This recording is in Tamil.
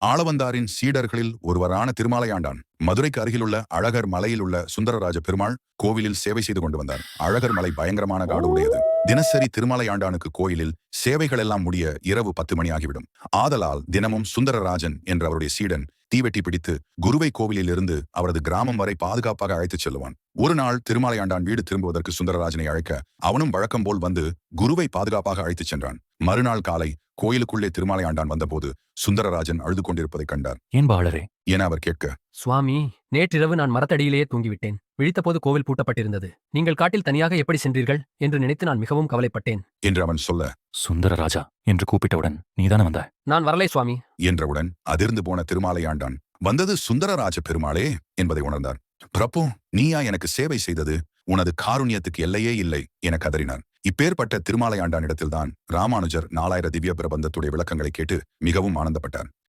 ஆளவந்தாரின் சீடர்களில் ஒருவரான திருமாலையாண்டான் மதுரைக்கு அருகிலுள்ள அழகர் மலையில் உள்ள சுந்தரராஜ பெருமாள் கோவிலில் சேவை செய்து கொண்டு வந்தார். அழகர் மலை பயங்கரமான காடு உடையது. தினசரி திருமாலையாண்டானுக்கு கோயிலில் சேவைகள் எல்லாம் முடிய இரவு 10 மணி ஆகிவிடும். ஆதலால் தினமும் சுந்தரராஜன் என்ற அவருடைய சீடன் தீவெட்டி பிடித்து குருவை கோவிலில் இருந்து அவரது கிராமம் வரை பாதுகாப்பாக அழைத்துச் செல்லுவான். ஒரு நாள் திருமாலையாண்டான் வீடு திரும்புவதற்கு சுந்தரராஜனை அழைக்க அவனும் வழக்கம் போல் வந்து குருவை பாதுகாப்பாக அழைத்துச் சென்றான். மறுநாள் காலை கோயிலுக்குள்ளே திருமாலையாண்டான் வந்தபோது சுந்தரராஜன் அழுது கொண்டிருப்பதைக் கண்டார். ஏன் பாலரே என அவர் கேட்க, சுவாமி, நேற்றிரவு நான் மரத்தடியிலேயே தூங்கிவிட்டேன். விழித்தபோது கோவில் பூட்டப்பட்டிருந்தது. நீங்கள் காட்டில் தனியாக எப்படி சென்றீர்கள் என்று நினைத்து நான் மிகவும் கவலைப்பட்டேன் என்று அவன் சொல்ல, சுந்தரராஜா என்று கூப்பிட்டவுடன் நீதானே வந்த? நான் வரலை சுவாமி. என்றவுடன் அதிர்ந்து போன திருமாலையாண்டான் வந்தது சுந்தரராஜ பெருமாளே என்பதை உணர்ந்தார். பிரபு, நீயா எனக்கு சேவை செய்தது? உனது காருண்யத்துக்கு எல்லையே இல்லை என கதறினார். இப்பேற்பட்ட திருமாலையாண்டானிடத்தில்தான் ராமானுஜர் 4000 திவ்ய பிரபந்தத்துடைய விளக்கங்களை கேட்டு மிகவும் ஆனந்தப்பட்டார்.